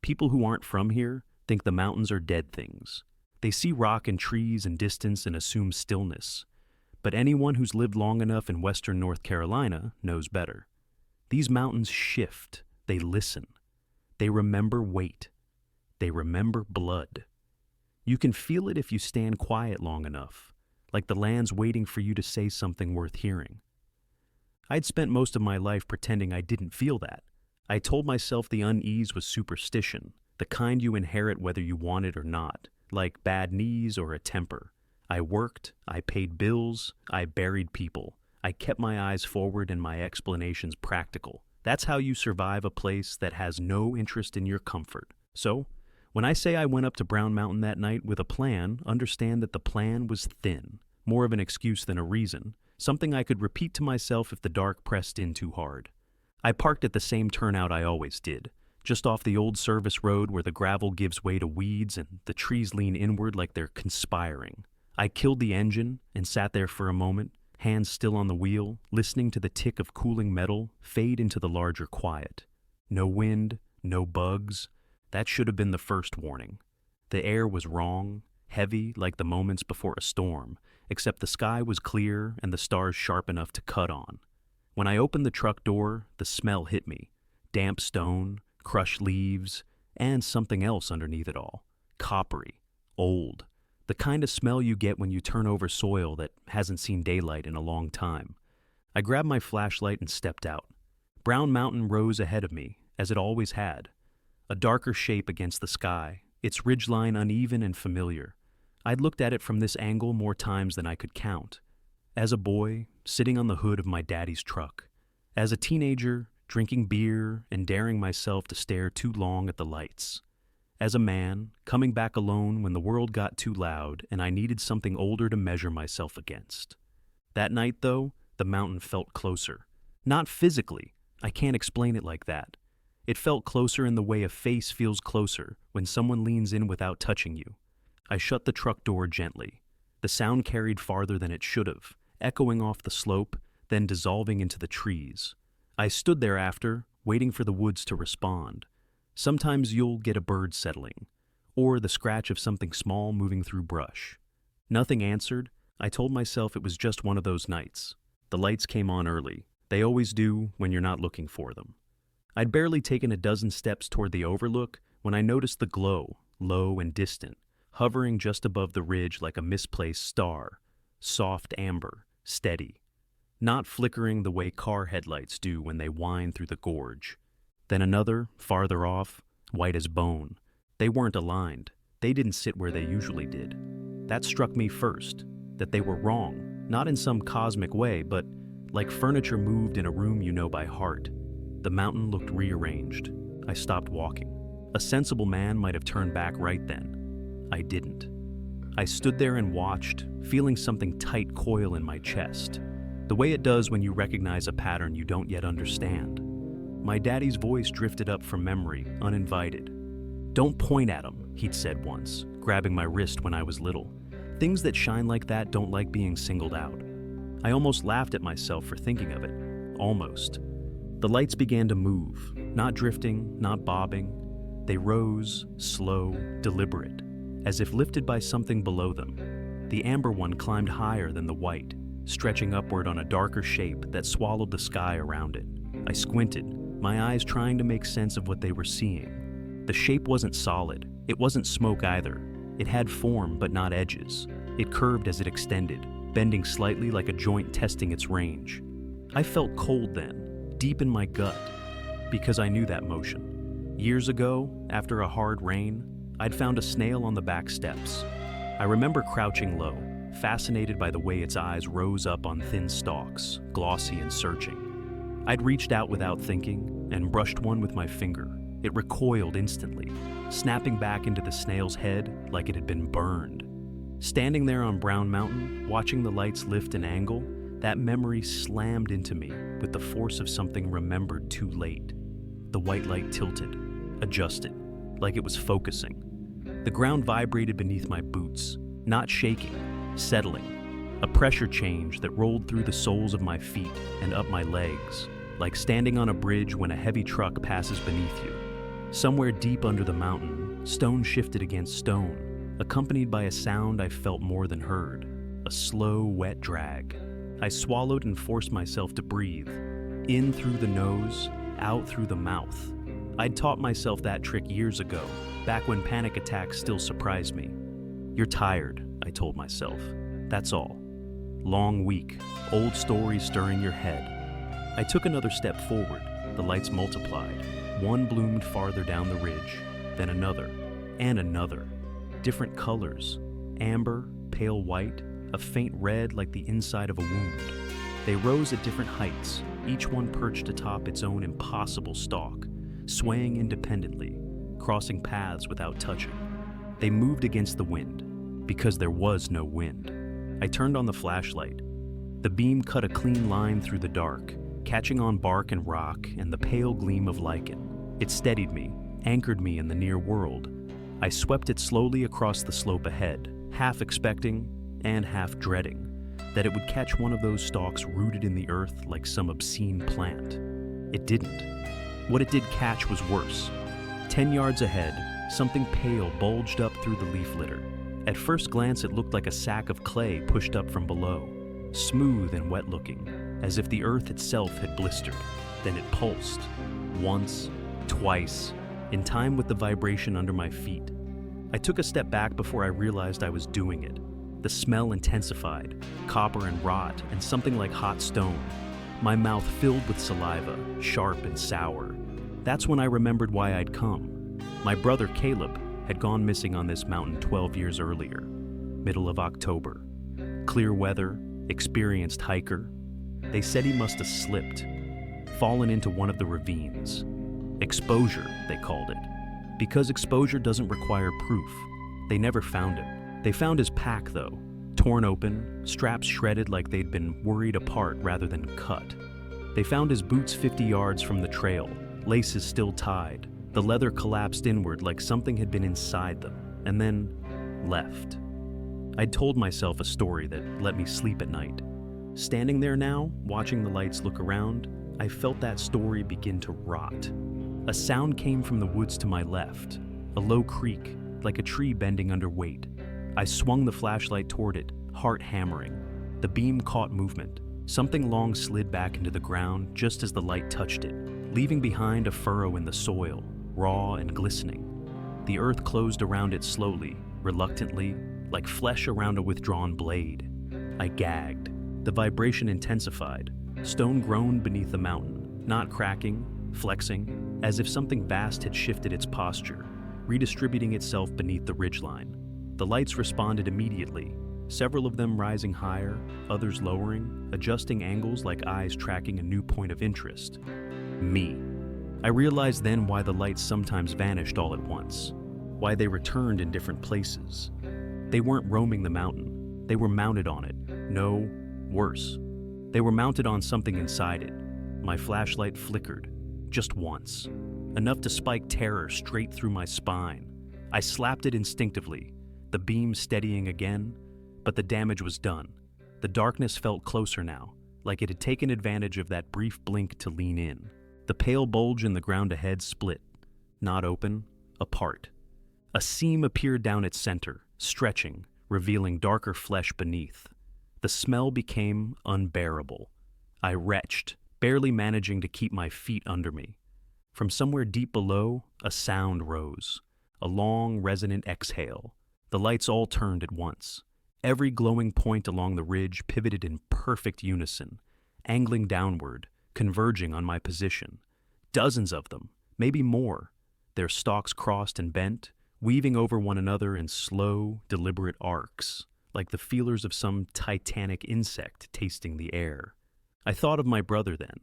People who aren't from here think the mountains are dead things. They see rock and trees and distance and assume stillness. But anyone who's lived long enough in western North Carolina knows better. These mountains shift. They listen. They remember weight. They remember blood. You can feel it if you stand quiet long enough, like the land's waiting for you to say something worth hearing. I'd spent most of my life pretending I didn't feel that. I told myself the unease was superstition, the kind you inherit whether you want it or not, like bad knees or a temper. I worked, I paid bills, I buried people. I kept my eyes forward and my explanations practical. That's how you survive a place that has no interest in your comfort. So, when I say I went up to Brown Mountain that night with a plan, understand that the plan was thin, more of an excuse than a reason, something I could repeat to myself if the dark pressed in too hard. I parked at the same turnout I always did, just off the old service road where the gravel gives way to weeds and the trees lean inward like they're conspiring. I killed the engine and sat there for a moment, hands still on the wheel, listening to the tick of cooling metal fade into the larger quiet. No wind, no bugs. That should have been the first warning. The air was wrong, heavy like the moments before a storm, except the sky was clear and the stars sharp enough to cut on. When I opened the truck door, the smell hit me. Damp stone, crushed leaves, and something else underneath it all. Coppery, old. The kind of smell you get when you turn over soil that hasn't seen daylight in a long time. I grabbed my flashlight and stepped out. Brown Mountain rose ahead of me, as it always had. A darker shape against the sky, its ridgeline uneven and familiar. I'd looked at it from this angle more times than I could count. As a boy, sitting on the hood of my daddy's truck. As a teenager, drinking beer and daring myself to stare too long at the lights. As a man, coming back alone when the world got too loud and I needed something older to measure myself against. That night, though, the mountain felt closer. Not physically, I can't explain it like that. It felt closer in the way a face feels closer when someone leans in without touching you. I shut the truck door gently. The sound carried farther than it should have, echoing off the slope, then dissolving into the trees. I stood there after, waiting for the woods to respond. Sometimes you'll get a bird settling, or the scratch of something small moving through brush. Nothing answered. I told myself it was just one of those nights. The lights came on early. They always do when you're not looking for them. I'd barely taken a dozen steps toward the overlook when I noticed the glow, low and distant, hovering just above the ridge like a misplaced star, soft amber, steady, not flickering the way car headlights do when they wind through the gorge. Then another, farther off, white as bone. They weren't aligned. They didn't sit where they usually did. That struck me first, that they were wrong, not in some cosmic way, but like furniture moved in a room you know by heart. The mountain looked rearranged. I stopped walking. A sensible man might have turned back right then. I didn't. I stood there and watched, feeling something tight coil in my chest, the way it does when you recognize a pattern you don't yet understand. My daddy's voice drifted up from memory, uninvited. "Don't point at him," he'd said once, grabbing my wrist when I was little. Things that shine like that don't like being singled out. I almost laughed at myself for thinking of it. Almost. The lights began to move, not drifting, not bobbing. They rose, slow, deliberate, as if lifted by something below them. The amber one climbed higher than the white, stretching upward on a darker shape that swallowed the sky around it. I squinted, my eyes trying to make sense of what they were seeing. The shape wasn't solid. It wasn't smoke either. It had form but not edges. It curved as it extended, bending slightly like a joint testing its range. I felt cold then, deep in my gut, because I knew that motion. Years ago, after a hard rain, I'd found a snail on the back steps. I remember crouching low, fascinated by the way its eyes rose up on thin stalks, glossy and searching. I'd reached out without thinking and brushed one with my finger. It recoiled instantly, snapping back into the snail's head like it had been burned. Standing there on Brown Mountain, watching the lights lift and angle, that memory slammed into me with the force of something remembered too late. The white light tilted, adjusted, like it was focusing. The ground vibrated beneath my boots, not shaking, settling. A pressure change that rolled through the soles of my feet and up my legs, like standing on a bridge when a heavy truck passes beneath you. Somewhere deep under the mountain, stone shifted against stone, accompanied by a sound I felt more than heard, a slow, wet drag. I swallowed and forced myself to breathe, in through the nose, out through the mouth. I'd taught myself that trick years ago, back when panic attacks still surprised me. "You're tired," I told myself. "That's all. Long week, old stories stirring your head." I took another step forward. The lights multiplied. One bloomed farther down the ridge, then another, and another. Different colors, amber, pale white, a faint red like the inside of a wound. They rose at different heights, each one perched atop its own impossible stalk, swaying independently, crossing paths without touching. They moved against the wind, because there was no wind. I turned on the flashlight. The beam cut a clean line through the dark, catching on bark and rock and the pale gleam of lichen. It steadied me, anchored me in the near world. I swept it slowly across the slope ahead, half expecting and half dreading that it would catch one of those stalks rooted in the earth like some obscene plant. It didn't. What it did catch was worse. 10 yards ahead, something pale bulged up through the leaf litter. At first glance, it looked like a sack of clay pushed up from below, smooth and wet-looking, as if the earth itself had blistered. Then it pulsed, once, twice, in time with the vibration under my feet. I took a step back before I realized I was doing it. The smell intensified, copper and rot, and something like hot stone. My mouth filled with saliva, sharp and sour. That's when I remembered why I'd come. My brother Caleb had gone missing on this mountain 12 years earlier, middle of October. Clear weather, experienced hiker. They said he must have slipped, fallen into one of the ravines. Exposure, they called it. Because exposure doesn't require proof. They never found him. They found his pack, though, torn open, straps shredded like they'd been worried apart rather than cut. They found his boots 50 yards from the trail, laces still tied, the leather collapsed inward like something had been inside them, and then left. I'd told myself a story that let me sleep at night. Standing there now, watching the lights look around, I felt that story begin to rot. A sound came from the woods to my left, a low creak, like a tree bending under weight. I swung the flashlight toward it, heart hammering. The beam caught movement. Something long slid back into the ground just as the light touched it, leaving behind a furrow in the soil, raw and glistening. The earth closed around it slowly, reluctantly, like flesh around a withdrawn blade. I gagged. The vibration intensified. Stone groaned beneath the mountain, not cracking, flexing, as if something vast had shifted its posture, redistributing itself beneath the ridgeline. The lights responded immediately, several of them rising higher, others lowering, adjusting angles like eyes tracking a new point of interest. Me. I realized then why the lights sometimes vanished all at once, why they returned in different places. They weren't roaming the mountain, they were mounted on it. No, worse. They were mounted on something inside it. My flashlight flickered, just once, enough to spike terror straight through my spine. I slapped it instinctively, the beam steadying again, but the damage was done. The darkness felt closer now, like it had taken advantage of that brief blink to lean in. The pale bulge in the ground ahead split, not open, apart. A seam appeared down its center, stretching, revealing darker flesh beneath. The smell became unbearable. I retched, barely managing to keep my feet under me. From somewhere deep below, a sound rose, a long, resonant exhale. The lights all turned at once. Every glowing point along the ridge pivoted in perfect unison, angling downward, converging on my position. Dozens of them, maybe more. Their stalks crossed and bent, weaving over one another in slow, deliberate arcs, like the feelers of some titanic insect tasting the air. I thought of my brother then,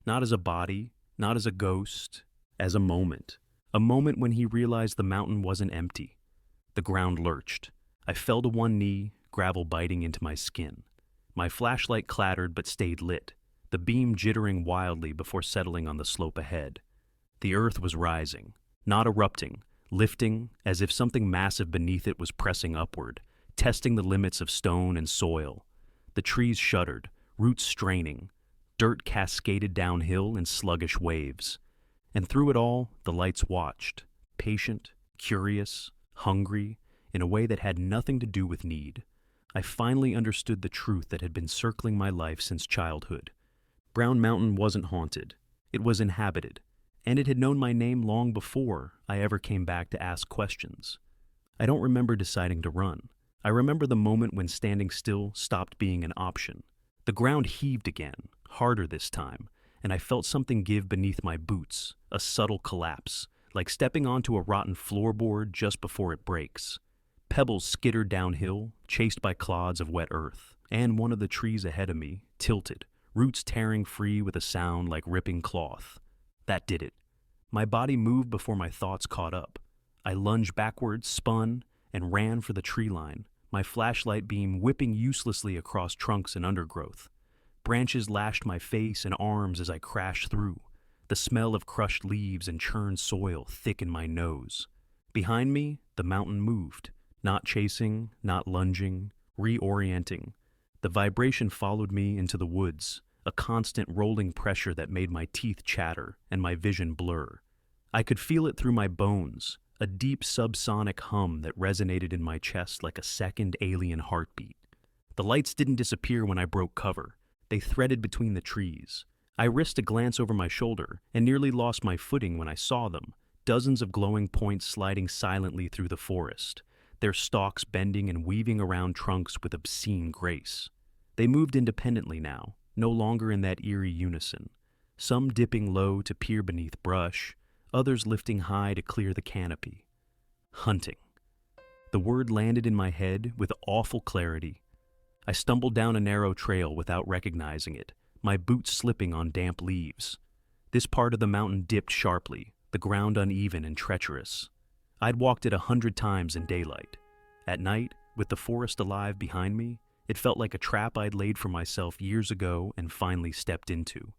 not as a body, not as a ghost, as a moment when he realized the mountain wasn't empty. The ground lurched. I fell to one knee, gravel biting into my skin. My flashlight clattered but stayed lit, the beam jittering wildly before settling on the slope ahead. The earth was rising, not erupting, lifting as if something massive beneath it was pressing upward, testing the limits of stone and soil. The trees shuddered, roots straining. Dirt cascaded downhill in sluggish waves. And through it all, the lights watched, patient, curious, hungry, in a way that had nothing to do with need. I finally understood the truth that had been circling my life since childhood. Brown Mountain wasn't haunted. It was inhabited, and it had known my name long before I ever came back to ask questions. I don't remember deciding to run. I remember the moment when standing still stopped being an option. The ground heaved again, harder this time, and I felt something give beneath my boots, a subtle collapse, like stepping onto a rotten floorboard just before it breaks. Pebbles skittered downhill, chased by clods of wet earth, and one of the trees ahead of me tilted, roots tearing free with a sound like ripping cloth. That did it. My body moved before my thoughts caught up. I lunged backwards, spun, and ran for the tree line, my flashlight beam whipping uselessly across trunks and undergrowth. Branches lashed my face and arms as I crashed through. The smell of crushed leaves and churned soil thick in my nose. Behind me, the mountain moved, not chasing, not lunging, reorienting. The vibration followed me into the woods, a constant rolling pressure that made my teeth chatter and my vision blur. I could feel it through my bones, a deep subsonic hum that resonated in my chest like a second alien heartbeat. The lights didn't disappear when I broke cover. They threaded between the trees. I risked a glance over my shoulder and nearly lost my footing when I saw them, dozens of glowing points sliding silently through the forest, their stalks bending and weaving around trunks with obscene grace. They moved independently now, no longer in that eerie unison, some dipping low to peer beneath brush, others lifting high to clear the canopy. Hunting. The word landed in my head with awful clarity. I stumbled down a narrow trail without recognizing it, my boots slipping on damp leaves. This part of the mountain dipped sharply, the ground uneven and treacherous. I'd walked it 100 times in daylight. At night, with the forest alive behind me, it felt like a trap I'd laid for myself years ago and finally stepped into.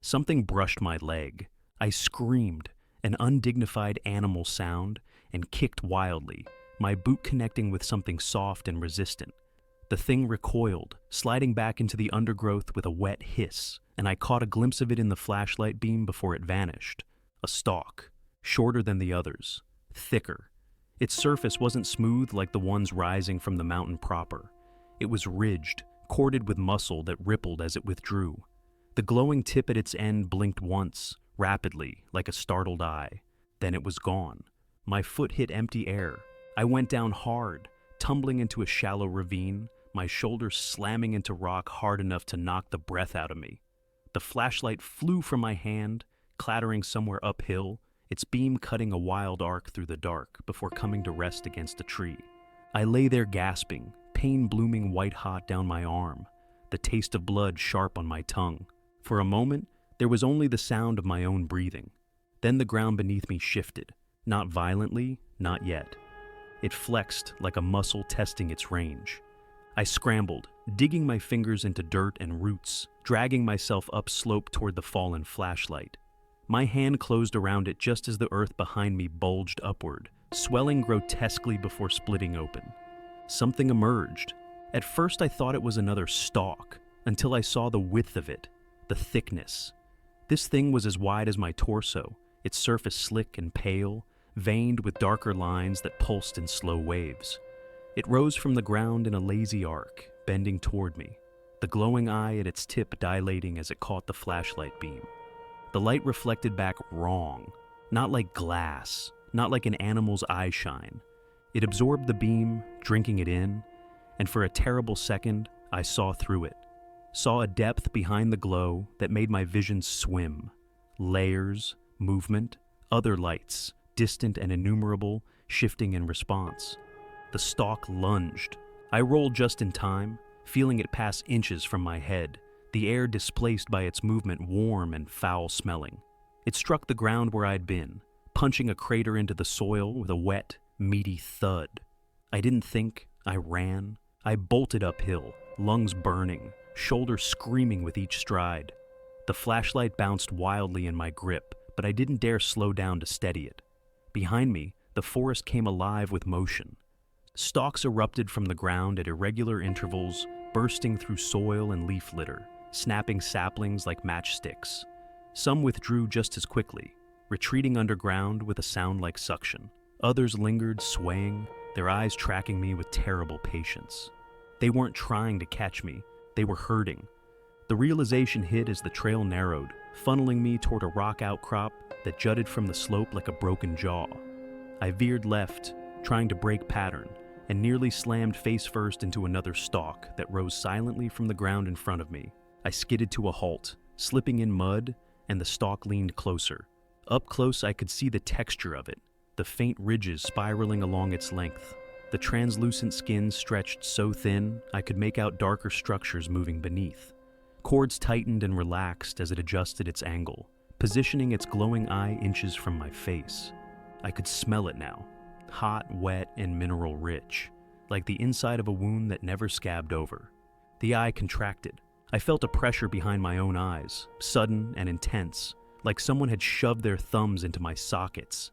Something brushed my leg. I screamed, an undignified animal sound, and kicked wildly, my boot connecting with something soft and resistant. The thing recoiled, sliding back into the undergrowth with a wet hiss, and I caught a glimpse of it in the flashlight beam before it vanished. A stalk, shorter than the others, thicker. Its surface wasn't smooth like the ones rising from the mountain proper. It was ridged, corded with muscle that rippled as it withdrew. The glowing tip at its end blinked once, rapidly, like a startled eye. Then it was gone. My foot hit empty air. I went down hard, tumbling into a shallow ravine, my shoulders slamming into rock hard enough to knock the breath out of me. The flashlight flew from my hand, clattering somewhere uphill, its beam cutting a wild arc through the dark before coming to rest against a tree. I lay there gasping, pain blooming white-hot down my arm, the taste of blood sharp on my tongue. For a moment, there was only the sound of my own breathing. Then the ground beneath me shifted, not violently, not yet. It flexed like a muscle testing its range. I scrambled, digging my fingers into dirt and roots, dragging myself upslope toward the fallen flashlight. My hand closed around it just as the earth behind me bulged upward, swelling grotesquely before splitting open. Something emerged. At first I thought it was another stalk, until I saw the width of it, the thickness. This thing was as wide as my torso, its surface slick and pale, veined with darker lines that pulsed in slow waves. It rose from the ground in a lazy arc, bending toward me, the glowing eye at its tip dilating as it caught the flashlight beam. The light reflected back wrong, not like glass, not like an animal's eye shine. It absorbed the beam, drinking it in, and for a terrible second, I saw through it. Saw a depth behind the glow that made my vision swim. Layers, movement, other lights, distant and innumerable, shifting in response. The stalk lunged. I rolled just in time, feeling it pass inches from my head, the air displaced by its movement warm and foul-smelling. It struck the ground where I'd been, punching a crater into the soil with a wet, meaty thud. I didn't think, I ran. I bolted uphill, lungs burning, shoulders screaming with each stride. The flashlight bounced wildly in my grip, but I didn't dare slow down to steady it. Behind me, the forest came alive with motion. Stalks erupted from the ground at irregular intervals, bursting through soil and leaf litter, snapping saplings like matchsticks. Some withdrew just as quickly. retreating underground with a sound like suction. Others lingered, swaying, their eyes tracking me with terrible patience. They weren't trying to catch me, they were hurting. The realization hit as the trail narrowed, funneling me toward a rock outcrop that jutted from the slope like a broken jaw. I veered left, trying to break pattern, and nearly slammed face first into another stalk that rose silently from the ground in front of me. I skidded to a halt, slipping in mud, and the stalk leaned closer. Up close, I could see the texture of it, the faint ridges spiraling along its length. The translucent skin stretched so thin, I could make out darker structures moving beneath. Cords tightened and relaxed as it adjusted its angle, positioning its glowing eye inches from my face. I could smell it now, hot, wet, and mineral-rich, like the inside of a wound that never scabbed over. The eye contracted. I felt a pressure behind my own eyes, sudden and intense, like someone had shoved their thumbs into my sockets.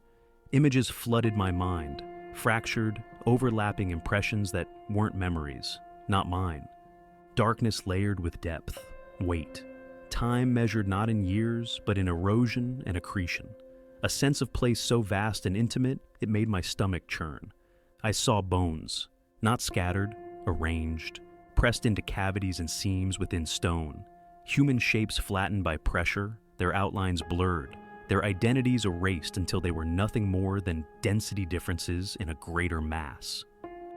Images flooded my mind, fractured, overlapping impressions that weren't memories, not mine. Darkness layered with depth, weight. Time measured not in years, but in erosion and accretion. A sense of place so vast and intimate, it made my stomach churn. I saw bones, not scattered, arranged, pressed into cavities and seams within stone. Human shapes flattened by pressure, their outlines blurred, their identities erased until they were nothing more than density differences in a greater mass.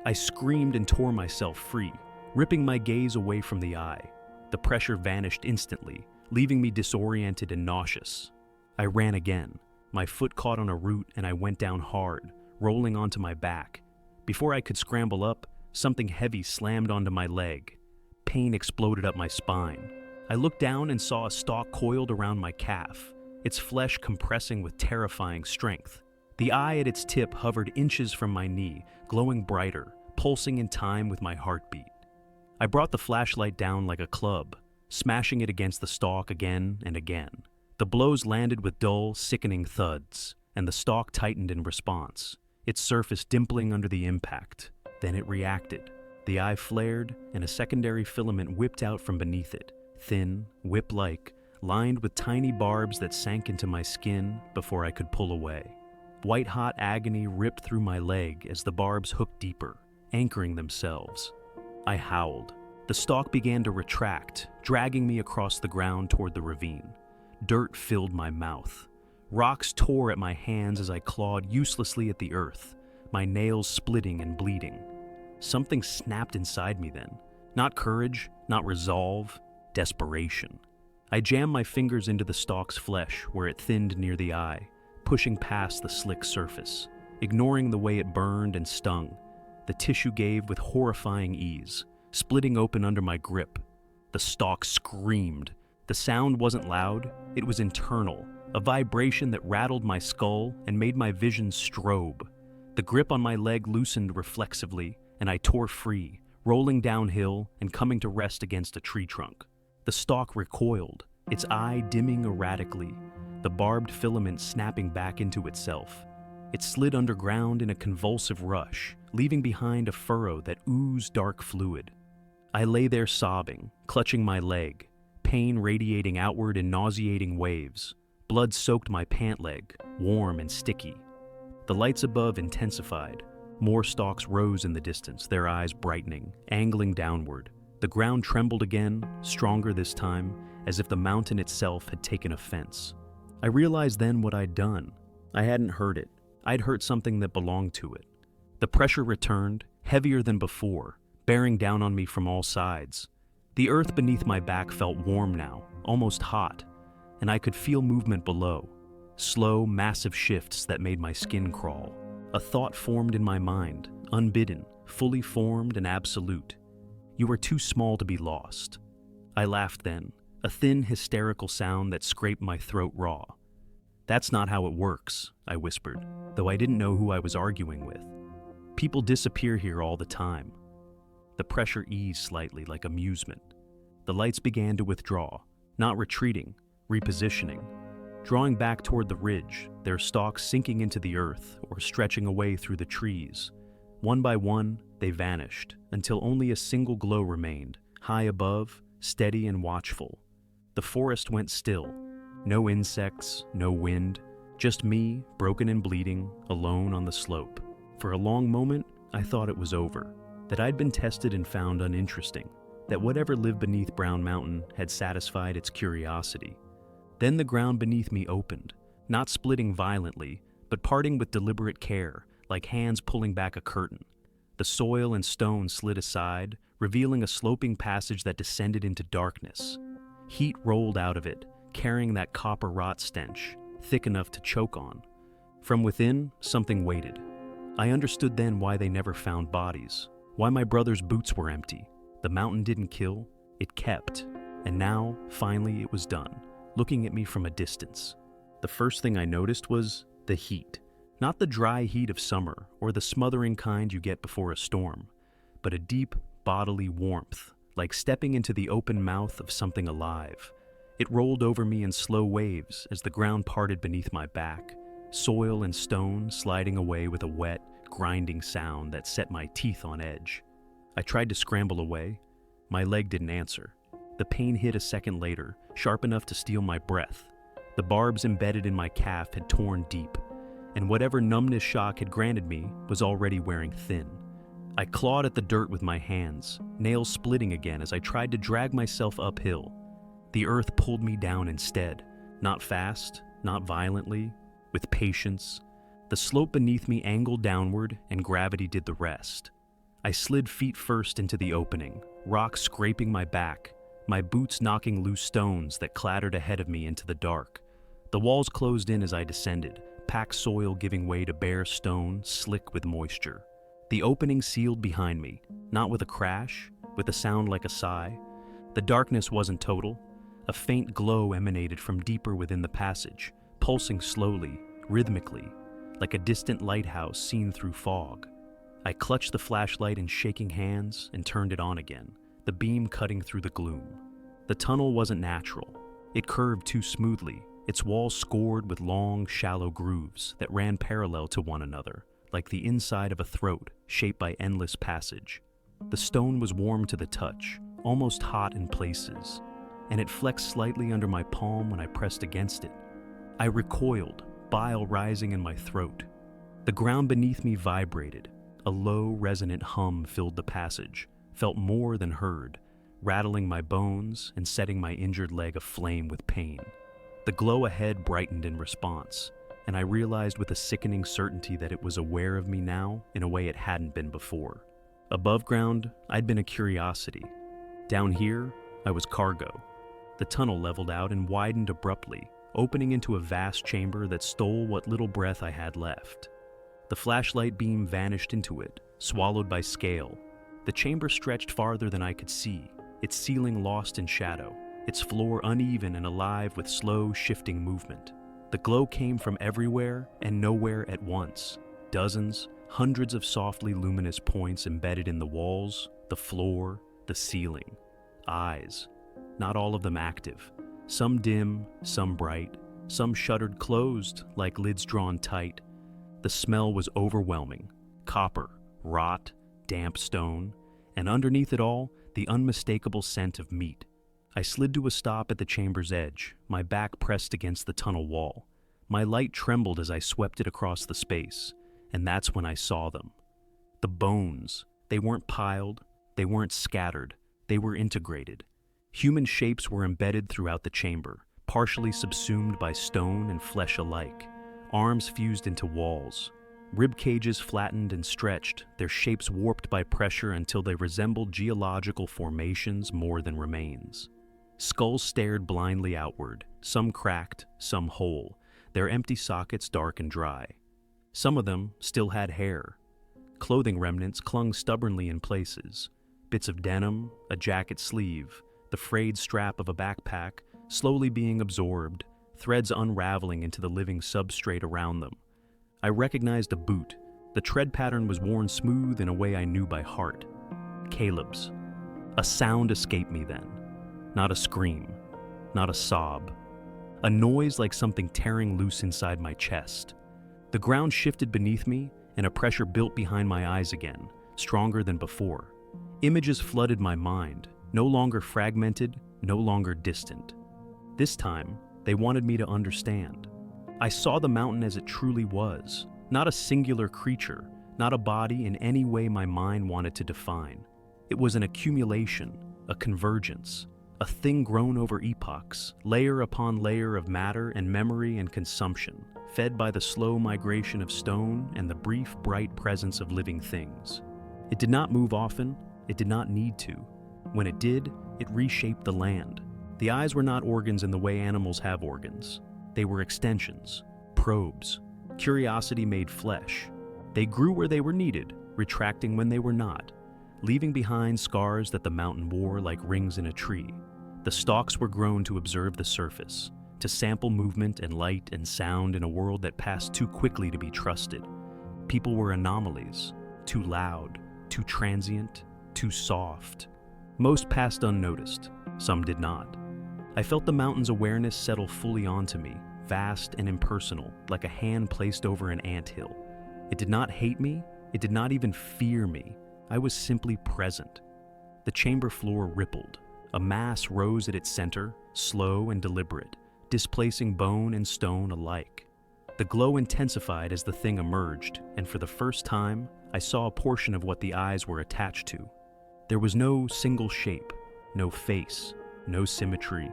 I screamed and tore myself free, ripping my gaze away from the eye. The pressure vanished instantly, leaving me disoriented and nauseous. I ran again. My foot caught on a root and I went down hard, rolling onto my back. Before I could scramble up, something heavy slammed onto my leg. Pain exploded up my spine. I looked down and saw a stalk coiled around my calf, its flesh compressing with terrifying strength. The eye at its tip hovered inches from my knee, glowing brighter, pulsing in time with my heartbeat. I brought the flashlight down like a club, smashing it against the stalk again and again. The blows landed with dull, sickening thuds, and the stalk tightened in response, its surface dimpling under the impact. Then it reacted. The eye flared, and a secondary filament whipped out from beneath it, thin, whip-like, lined with tiny barbs that sank into my skin before I could pull away. White-hot agony ripped through my leg as the barbs hooked deeper, anchoring themselves. I howled. The stalk began to retract, dragging me across the ground toward the ravine. Dirt filled my mouth. Rocks tore at my hands as I clawed uselessly at the earth, my nails splitting and bleeding. Something snapped inside me then. Not courage, not resolve, desperation. I jammed my fingers into the stalk's flesh where it thinned near the eye, pushing past the slick surface. Ignoring the way it burned and stung, the tissue gave with horrifying ease, splitting open under my grip. The stalk screamed. The sound wasn't loud, it was internal, a vibration that rattled my skull and made my vision strobe. The grip on my leg loosened reflexively, and I tore free, rolling downhill and coming to rest against a tree trunk. The stalk recoiled, its eye dimming erratically, the barbed filament snapping back into itself. It slid underground in a convulsive rush, leaving behind a furrow that oozed dark fluid. I lay there sobbing, clutching my leg, pain radiating outward in nauseating waves. Blood soaked my pant leg, warm and sticky. The lights above intensified. More stalks rose in the distance, their eyes brightening, angling downward. The ground trembled again, stronger this time, as if the mountain itself had taken offense. I realized then what I'd done. I hadn't hurt it. I'd hurt something that belonged to it. The pressure returned, heavier than before, bearing down on me from all sides. The earth beneath my back felt warm now, almost hot, and I could feel movement below. Slow, massive shifts that made my skin crawl. A thought formed in my mind, unbidden, fully formed and absolute. You are too small to be lost. I laughed then, a thin, hysterical sound that scraped my throat raw. That's not how it works, I whispered, though I didn't know who I was arguing with. People disappear here all the time. The pressure eased slightly like amusement. The lights began to withdraw, not retreating, repositioning, drawing back toward the ridge, their stalks sinking into the earth or stretching away through the trees. One by one, they vanished, until only a single glow remained, high above, steady and watchful. The forest went still. No insects, no wind, Just me, broken and bleeding, alone on the slope. For a long moment, I thought it was over, that I'd been tested and found uninteresting, that whatever lived beneath Brown Mountain had satisfied its curiosity. Then the ground beneath me opened, not splitting violently, but parting with deliberate care, like hands pulling back a curtain. The soil and stone slid aside, revealing a sloping passage that descended into darkness. Heat rolled out of it, carrying that copper rot stench, thick enough to choke on. From within, something waited. I understood then why they never found bodies, why my brother's boots were empty. The mountain didn't kill, it kept. And now, finally, it was done, looking at me from a distance. The first thing I noticed was the heat. Not the dry heat of summer or the smothering kind you get before a storm, but a deep, bodily warmth, like stepping into the open mouth of something alive. It rolled over me in slow waves as the ground parted beneath my back, soil and stone sliding away with a wet, grinding sound that set my teeth on edge. I tried to scramble away. My leg didn't answer. The pain hit a second later, sharp enough to steal my breath. The barbs embedded in my calf had torn deep, and whatever numbness shock had granted me was already wearing thin. I clawed at the dirt with my hands, nails splitting again as I tried to drag myself uphill. The earth pulled me down instead, not fast, not violently, with patience. The slope beneath me angled downward, and gravity did the rest. I slid feet first into the opening, rocks scraping my back, my boots knocking loose stones that clattered ahead of me into the dark. The walls closed in as I descended, packed soil giving way to bare stone, slick with moisture. The opening sealed behind me, not with a crash, with a sound like a sigh. The darkness wasn't total. A faint glow emanated from deeper within the passage, pulsing slowly, rhythmically, like a distant lighthouse seen through fog. I clutched the flashlight in shaking hands and turned it on again, the beam cutting through the gloom. The tunnel wasn't natural. It curved too smoothly, its walls scored with long, shallow grooves that ran parallel to one another, like the inside of a throat shaped by endless passage. The stone was warm to the touch, almost hot in places, and it flexed slightly under my palm when I pressed against it. I recoiled, bile rising in my throat. The ground beneath me vibrated. A low, resonant hum filled the passage, felt more than heard, rattling my bones and setting my injured leg aflame with pain. The glow ahead brightened in response, and I realized with a sickening certainty that it was aware of me now in a way it hadn't been before. Above ground, I'd been a curiosity. Down here, I was cargo. The tunnel leveled out and widened abruptly, opening into a vast chamber that stole what little breath I had left. The flashlight beam vanished into it, swallowed by scale. The chamber stretched farther than I could see, its ceiling lost in shadow, its floor uneven and alive with slow, shifting movement. The glow came from everywhere and nowhere at once. Dozens, hundreds of softly luminous points embedded in the walls, the floor, the ceiling. Eyes. Not all of them active. Some dim, some bright, some shuttered closed like lids drawn tight. The smell was overwhelming. Copper, rot, damp stone, and underneath it all, the unmistakable scent of meat. I slid to a stop at the chamber's edge, my back pressed against the tunnel wall. My light trembled as I swept it across the space, and that's when I saw them. The bones. They weren't piled, they weren't scattered, they were integrated. Human shapes were embedded throughout the chamber, partially subsumed by stone and flesh alike. Arms fused into walls. Rib cages flattened and stretched, their shapes warped by pressure until they resembled geological formations more than remains. Skulls stared blindly outward, some cracked, some whole, their empty sockets dark and dry. Some of them still had hair. Clothing remnants clung stubbornly in places. Bits of denim, a jacket sleeve, the frayed strap of a backpack, slowly being absorbed, threads unraveling into the living substrate around them. I recognized a boot. The tread pattern was worn smooth in a way I knew by heart. Caleb's. A sound escaped me then. Not a scream, not a sob. A noise like something tearing loose inside my chest. The ground shifted beneath me, and a pressure built behind my eyes again, stronger than before. Images flooded my mind, no longer fragmented, no longer distant. This time, they wanted me to understand. I saw the mountain as it truly was, not a singular creature, not a body in any way my mind wanted to define. It was an accumulation, a convergence, a thing grown over epochs, layer upon layer of matter and memory and consumption, fed by the slow migration of stone and the brief, bright presence of living things. It did not move often, it did not need to. When it did, it reshaped the land. The eyes were not organs in the way animals have organs. They were extensions, probes. Curiosity made flesh. They grew where they were needed, retracting when they were not, leaving behind scars that the mountain wore like rings in a tree. The stalks were grown to observe the surface, to sample movement and light and sound in a world that passed too quickly to be trusted. People were anomalies, too loud, too transient, too soft. Most passed unnoticed, some did not. I felt the mountain's awareness settle fully onto me, vast and impersonal, like a hand placed over an anthill. It did not hate me, it did not even fear me. I was simply present. The chamber floor rippled. A mass rose at its center, slow and deliberate, displacing bone and stone alike. The glow intensified as the thing emerged, and for the first time, I saw a portion of what the eyes were attached to. There was no single shape, no face, no symmetry.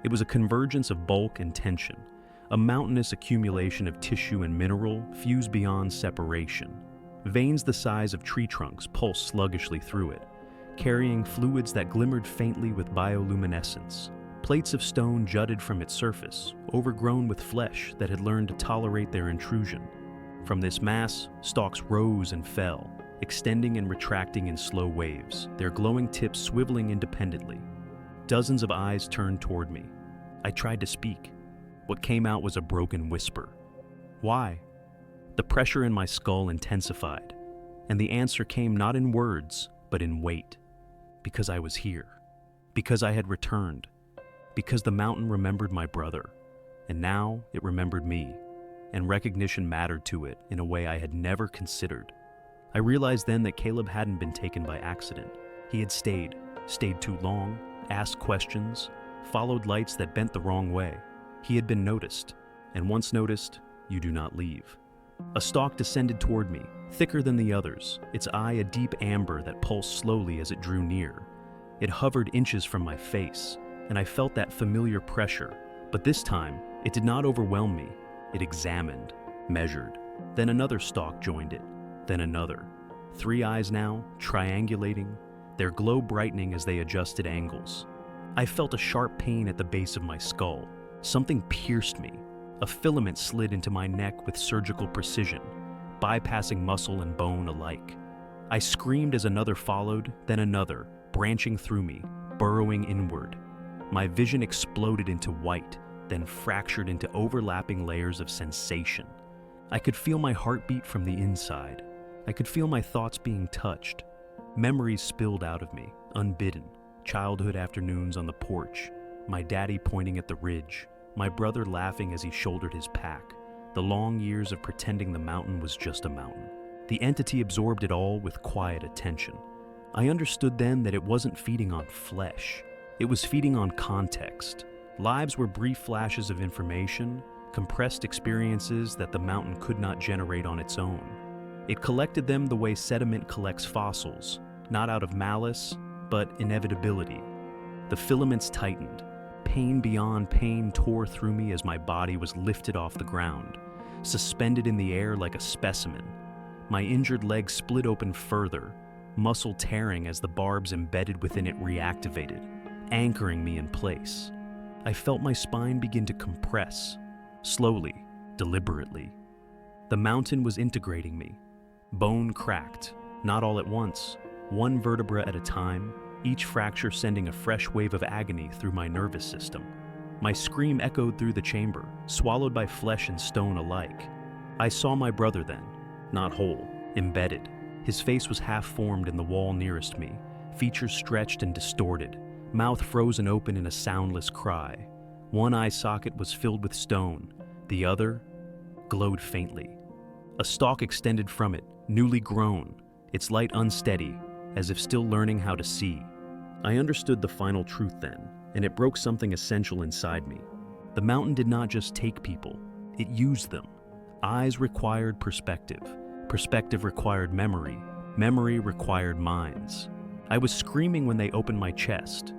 It was a convergence of bulk and tension, a mountainous accumulation of tissue and mineral fused beyond separation. Veins the size of tree trunks pulsed sluggishly through it, carrying fluids that glimmered faintly with bioluminescence. Plates of stone jutted from its surface, overgrown with flesh that had learned to tolerate their intrusion. From this mass, stalks rose and fell, extending and retracting in slow waves, their glowing tips swiveling independently. Dozens of eyes turned toward me. I tried to speak. What came out was a broken whisper. Why? The pressure in my skull intensified, and the answer came not in words, but in weight. Because I was here. Because I had returned. Because the mountain remembered my brother, and now it remembered me, and recognition mattered to it in a way I had never considered. I realized then that Caleb hadn't been taken by accident. He had stayed too long, asked questions, followed lights that bent the wrong way. He had been noticed, and once noticed, you do not leave. A stalk descended toward me, thicker than the others, its eye a deep amber that pulsed slowly as it drew near. It hovered inches from my face, and I felt that familiar pressure, but this time, it did not overwhelm me. It examined, measured. Then another stalk joined it, then another. 3 eyes now, triangulating, their glow brightening as they adjusted angles. I felt a sharp pain at the base of my skull. Something pierced me. A filament slid into my neck with surgical precision, bypassing muscle and bone alike. I screamed as another followed, then another, branching through me, burrowing inward. My vision exploded into white, then fractured into overlapping layers of sensation. I could feel my heartbeat from the inside. I could feel my thoughts being touched. Memories spilled out of me, unbidden. Childhood afternoons on the porch, my daddy pointing at the ridge, my brother laughing as he shouldered his pack. The long years of pretending the mountain was just a mountain. The entity absorbed it all with quiet attention. I understood then that it wasn't feeding on flesh. It was feeding on context. Lives were brief flashes of information, compressed experiences that the mountain could not generate on its own. It collected them the way sediment collects fossils, not out of malice, but inevitability. The filaments tightened. Pain beyond pain tore through me as my body was lifted off the ground, suspended in the air like a specimen. My injured leg split open further, muscle tearing as the barbs embedded within it reactivated, anchoring me in place. I felt my spine begin to compress, slowly, deliberately. The mountain was integrating me. Bone cracked, not all at once, one vertebra at a time, each fracture sending a fresh wave of agony through my nervous system. My scream echoed through the chamber, swallowed by flesh and stone alike. I saw my brother then, not whole, embedded. His face was half-formed in the wall nearest me, features stretched and distorted, mouth frozen open in a soundless cry. One eye socket was filled with stone, the other glowed faintly. A stalk extended from it, newly grown, its light unsteady, as if still learning how to see. I understood the final truth then, and it broke something essential inside me. The mountain did not just take people, It used them. Eyes required perspective. Perspective required memory. Memory required minds. I was screaming when they opened my chest.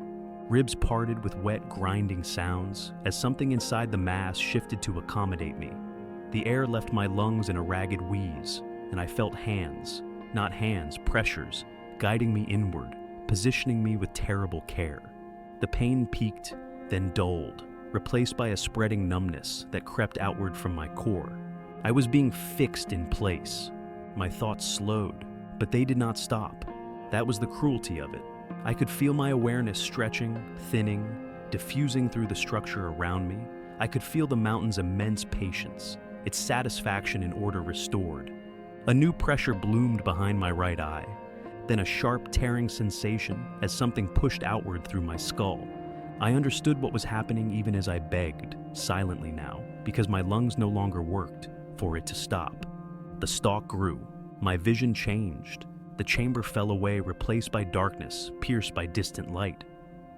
Ribs parted with wet, grinding sounds as something inside the mass shifted to accommodate me. The air left my lungs in a ragged wheeze, and I felt hands, not hands, pressures, guiding me inward, positioning me with terrible care. The pain peaked, then dulled, replaced by a spreading numbness that crept outward from my core. I was being fixed in place. My thoughts slowed, but they did not stop. That was the cruelty of it. I could feel my awareness stretching, thinning, diffusing through the structure around me. I could feel the mountain's immense patience, its satisfaction in order restored. A new pressure bloomed behind my right eye, then a sharp tearing sensation as something pushed outward through my skull. I understood what was happening even as I begged, silently now, because my lungs no longer worked, for it to stop. The stalk grew. My vision changed. The chamber fell away, replaced by darkness, pierced by distant light.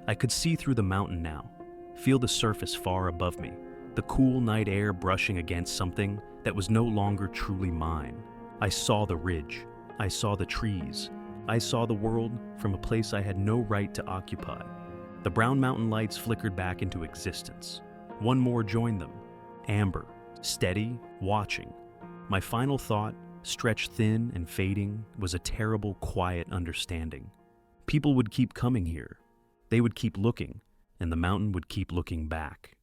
I could see through the mountain now, feel the surface far above me, the cool night air brushing against something that was no longer truly mine. I saw the ridge. I saw the trees. I saw the world from a place I had no right to occupy. The brown mountain lights flickered back into existence. One more joined them. Amber, steady, watching. My final thought, stretched thin and fading, was a terrible, quiet understanding. People would keep coming here. They would keep looking, and the mountain would keep looking back.